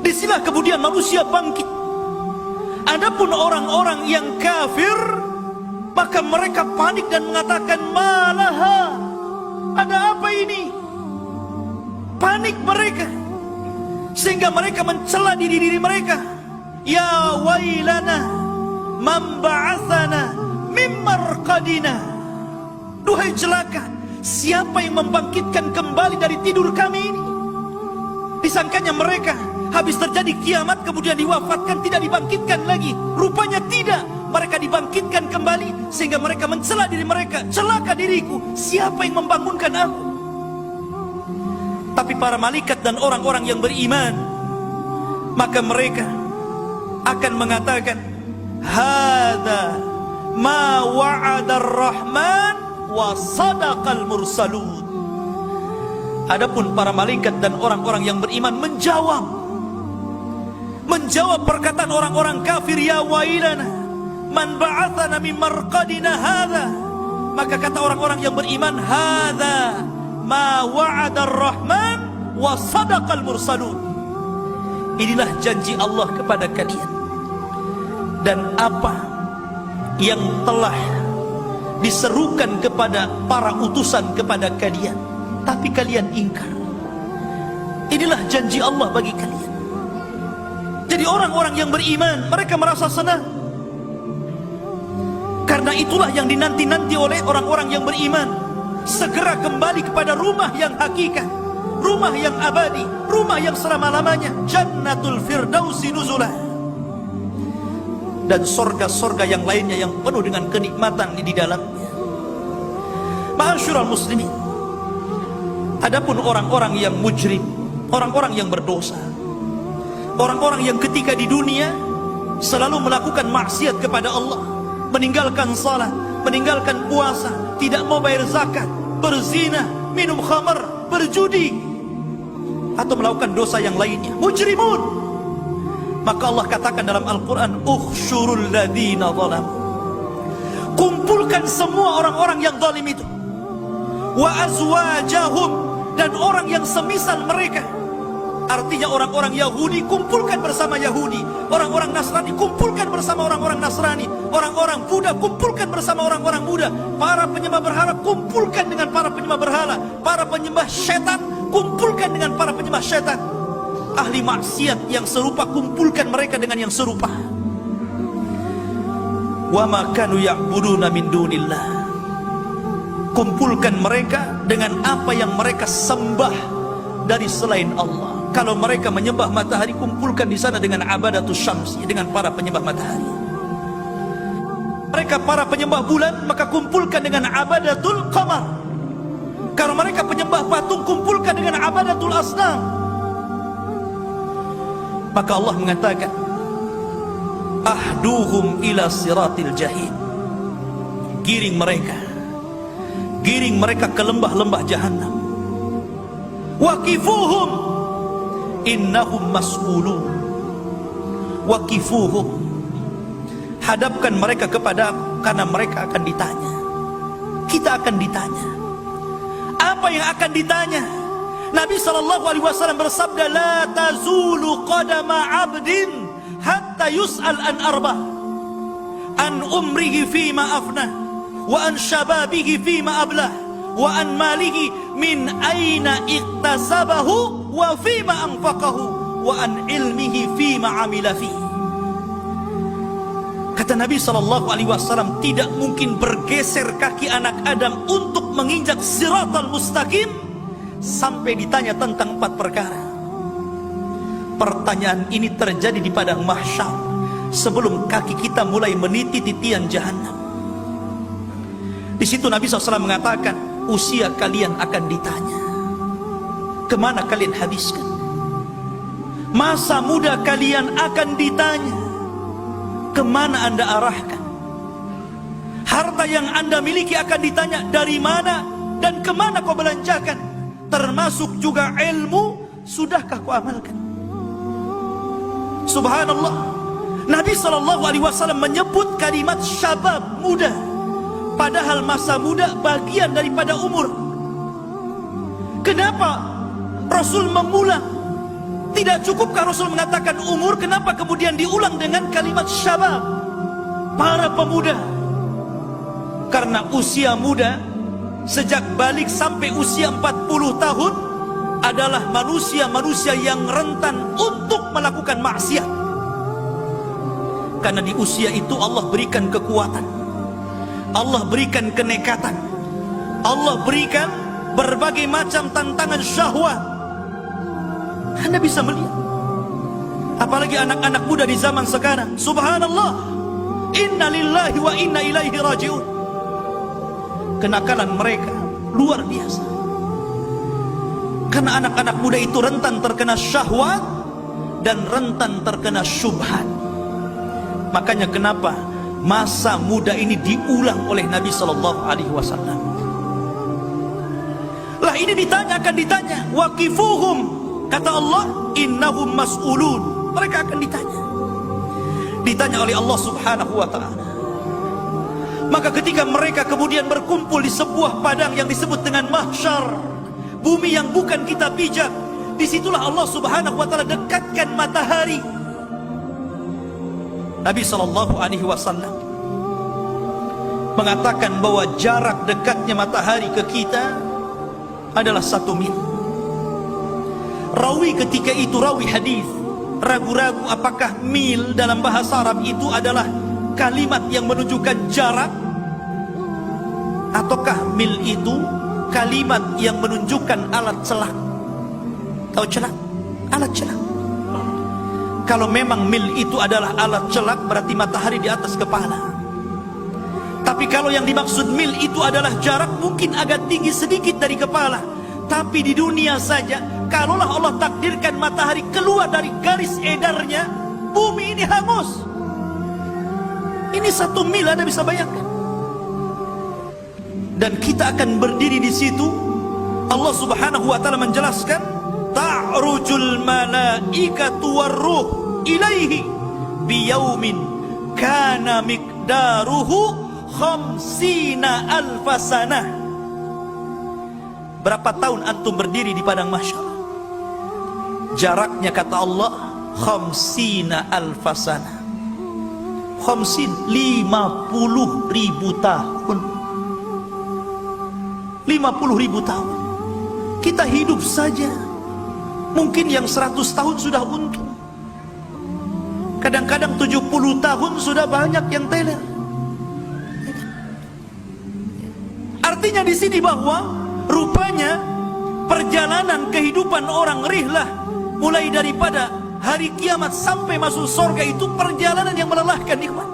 Disinilah kemudian manusia bangkit. Adapun orang-orang yang kafir, maka mereka panik dan mengatakan, malaha, ada apa ini? Panik mereka, sehingga mereka mencela diri mereka. Ya wailana, man ba'athana min marqadina. Duhai celaka, siapa yang membangkitkan kembali dari tidur kami ini? Disangkanya mereka habis terjadi kiamat kemudian diwafatkan, tidak dibangkitkan lagi. Rupanya tidak, mereka dibangkitkan kembali, sehingga mereka mencela diri mereka. Celaka diriku, siapa yang membangunkan aku? Tapi para malaikat dan orang-orang yang beriman, maka mereka akan mengatakan, hadza ma wa'ada ar-rahman wa sadaqal mursalun. Adapun para malaikat dan orang-orang yang beriman menjawab perkataan orang-orang kafir, ya wailana man ba'athana min marqadina hadza. Maka kata orang-orang yang beriman, hadza ma wa'ada ar-rahman wa sadaqal mursalun. Inilah janji Allah kepada kalian dan apa yang telah diserukan kepada para utusan kepada kalian, tapi kalian ingkar. Inilah janji Allah bagi kalian. Jadi orang-orang yang beriman, mereka merasa senang, karena itulah yang dinanti-nanti oleh orang-orang yang beriman. Segera kembali kepada rumah yang hakikat, rumah yang abadi, rumah yang selama-lamanya, Jannatul Firdausi nuzulah, dan sorga-sorga yang lainnya yang penuh dengan kenikmatan di dalamnya. Ma'asyiral muslimin, adapun orang-orang yang mujrim, orang-orang yang berdosa, orang-orang yang ketika di dunia selalu melakukan maksiat kepada Allah, meninggalkan salat, meninggalkan puasa, tidak mau bayar zakat, berzina, minum khamar, berjudi, atau melakukan dosa yang lainnya, mujrimun. Maka Allah katakan dalam Al-Quran, ukhsyurul ladhina zalam, kumpulkan semua orang-orang yang zalim itu, wa azwajahum, dan orang yang semisal mereka. Artinya orang-orang Yahudi kumpulkan bersama Yahudi, orang-orang Nasrani kumpulkan bersama orang-orang Nasrani, orang-orang Buddha kumpulkan bersama orang-orang Buddha, para penyembah berhala kumpulkan dengan para penyembah berhala, para penyembah setan kumpulkan dengan para penyembah setan, ahli maksiat yang serupa kumpulkan mereka dengan yang serupa. Wa ma kanu ya'buduna min dunillah, kumpulkan mereka dengan apa yang mereka sembah dari selain Allah. Kalau mereka menyembah matahari, kumpulkan di sana dengan abadatus syamsi, dengan para penyembah matahari. Mereka para penyembah bulan, maka kumpulkan dengan abadatul qamar. Kalau mereka penyembah patung, kumpulkan dengan abadatul asnam. Maka Allah mengatakan, ahduhum ila siratil jahim, giring mereka ke lembah-lembah jahannam. Waqifuhum innahum mas'ulun, waqifuhum, hadapkan mereka kepada aku, karena mereka akan ditanya. Kita akan ditanya. Apa yang akan ditanya? Nabi SAW bersabda, la tazulu qadama abdin hatta yus'al an arba, an umrihi fima afna, wa an shababihi fima ablah, wa an malihi min aina iktasabahu wa fima anfaqahu, wa an ilmihi fima amila fihi. Kata Nabi SAW, tidak mungkin bergeser kaki anak Adam untuk menginjak siratal mustaqim sampai ditanya tentang 4 perkara. Pertanyaan ini terjadi di padang mahsyar sebelum kaki kita mulai meniti titian jahanam. Di situ Nabi SAW mengatakan, usia kalian akan ditanya, kemana kalian habiskan? Masa muda kalian akan ditanya, kemana anda arahkan? Harta yang anda miliki akan ditanya, dari mana dan kemana kau belanjakan? Termasuk juga ilmu, sudahkah kau amalkan? Subhanallah, Nabi SAW menyebut kalimat syabab, muda, padahal masa muda bagian daripada umur. Kenapa Rasul mengulang Tidak cukupkah Rasul mengatakan umur? Kenapa kemudian diulang dengan kalimat syabab, para pemuda? Karena usia muda, sejak balik sampai usia 40 tahun, adalah manusia-manusia yang rentan untuk melakukan maksiat. Karena di usia itu Allah berikan kekuatan, Allah berikan kenekatan, Allah berikan berbagai macam tantangan syahwat. Anda bisa melihat, apalagi anak-anak muda di zaman sekarang. Subhanallah, inna lillahi wa inna ilaihi raji'un. Kenakalan mereka luar biasa. Karena anak-anak muda itu rentan terkena syahwat dan rentan terkena syubhat. Makanya kenapa masa muda ini diulang oleh Nabi sallallahu alaihi wasallam. Lah ini ditanya, waqifuhum, kata Allah, innahum mas'ulun. Mereka akan ditanya oleh Allah subhanahu wa ta'ala. Maka ketika mereka kemudian berkumpul di sebuah padang yang disebut dengan mahsyar, bumi yang bukan kita pijak, disitulah Allah subhanahu wa ta'ala dekatkan matahari. Nabi sallallahu alaihi wasallam mengatakan bahwa jarak dekatnya matahari ke kita adalah 1 mil. Rawi ketika itu, rawi hadis, ragu-ragu apakah mil dalam bahasa Arab itu adalah kalimat yang menunjukkan jarak, ataukah mil itu kalimat yang menunjukkan alat celak. Tahu celak? Alat celak. Kalau memang mil itu adalah alat celak, berarti matahari di atas kepala. Tapi kalau yang dimaksud mil itu adalah jarak, mungkin agak tinggi sedikit dari kepala. Tapi di dunia saja, kalaulah Allah takdirkan matahari keluar dari garis edarnya, bumi ini hangus. Ini 1 mil, Anda bisa bayangkan. Dan kita akan berdiri di situ. Allah subhanahu wa ta'ala menjelaskan, ta'rujul malaikatu warruh ilaihi biyaumin kana miqdaruhu khamsina alfasanah. Berapa tahun antum berdiri di padang mahsyar? Jaraknya kata Allah khamsina alfasanah. Khamsin, 50.000 tahun. 50.000 tahun. Kita hidup saja, mungkin yang 100 tahun sudah untung. Kadang-kadang 70 tahun sudah banyak yang teler. Artinya di sini bahwa rupanya perjalanan kehidupan orang rihlah, mulai daripada hari kiamat sampai masuk surga, itu perjalanan yang melelahkan, nikmat.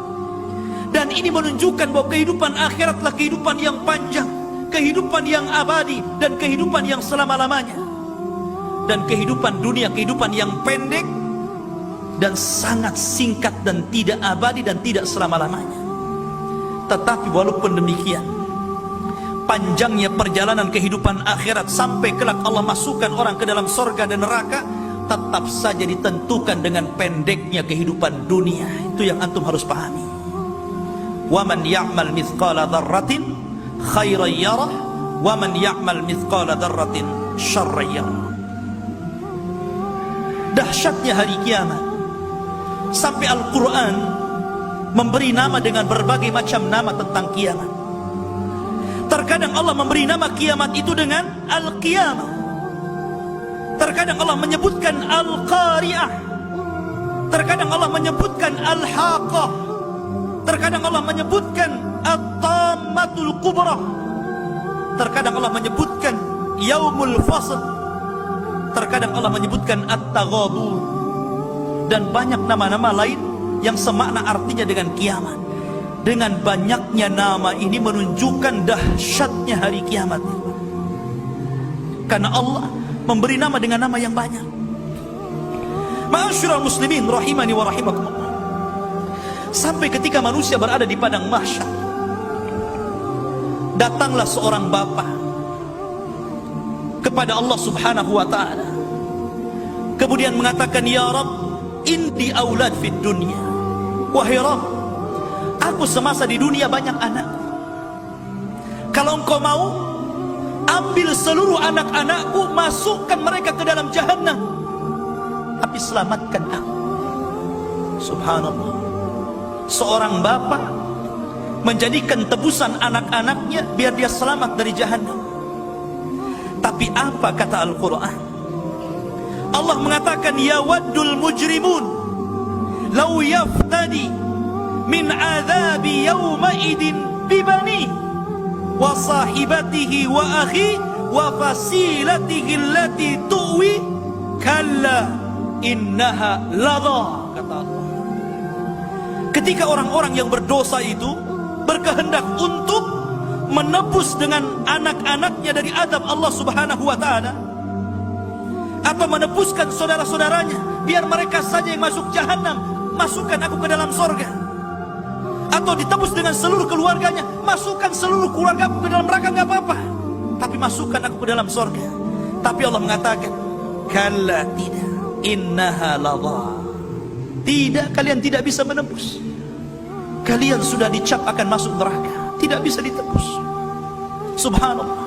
Dan ini menunjukkan bahwa kehidupan akhiratlah kehidupan yang panjang, kehidupan yang abadi, dan kehidupan yang selama-lamanya. Dan kehidupan dunia, kehidupan yang pendek dan sangat singkat, dan tidak abadi dan tidak selama-lamanya. Tetapi walaupun demikian, panjangnya perjalanan kehidupan akhirat sampai kelak Allah masukkan orang ke dalam surga dan neraka, tetap saja ditentukan dengan pendeknya kehidupan dunia. Itu yang antum harus pahami. Wa man ya'mal mithqala dzarratin khairan yarah, wa man ya'mal mithqala dzarratin syarran yarah. Dahsyatnya hari kiamat, sampai Al-Quran memberi nama dengan berbagai macam nama tentang kiamat. Terkadang Allah memberi nama kiamat itu dengan Al-Qiyamah. Terkadang Allah menyebutkan Al-Qari'ah. Terkadang Allah menyebutkan Al-Haqah. Terkadang Allah menyebutkan At-Tammatul Kubra. Terkadang Allah menyebutkan Yaumul Fasl. Terkadang Allah menyebutkan At-Taghabun. Dan banyak nama-nama lain yang semakna artinya dengan kiamat. Dengan banyaknya nama ini menunjukkan dahsyatnya hari kiamat. Karena Allah memberi nama dengan nama yang banyak. Ma'asyiral muslimin rahimani wa rahimakumullah. Sampai ketika manusia berada di padang mahsyar, datanglah seorang bapa kepada Allah subhanahu wa ta'ala, kemudian mengatakan, ya Rabb, indi aulad fid dunya. Wahai Rabb, aku semasa di dunia banyak anak. Kalau engkau mau, ambil seluruh anak-anakku, masukkan mereka ke dalam jahannam. tapi selamatkan aku. Subhanallah. Seorang bapak menjadikan tebusan anak-anaknya biar dia selamat dari jahannam. Tapi apa kata Al-Quran? Allah mengatakan, yawaddul mujrimun law yaftadi min adzabi yawma idin bibani wa sahibatihi wa akhi wa fasilatihi allati tuwi kalla innaha ladha, kata Allah. Ketika orang-orang yang berdosa itu berkehendak untuk menebus dengan anak-anaknya dari adab Allah Subhanahu wa ta'ala, atau menebuskan saudara-saudaranya biar mereka saja yang masuk jahanam, masukkan aku ke dalam sorga, atau ditebus dengan seluruh keluarganya, masukkan seluruh keluarga aku ke dalam neraka, gak apa-apa, tapi masukkan aku ke dalam sorga. Tapi Allah mengatakan, kalla, tidak, innaha ladha, tidak, kalian tidak bisa menebus. Kalian sudah dicap akan masuk neraka, tidak bisa ditebus. Subhanallah.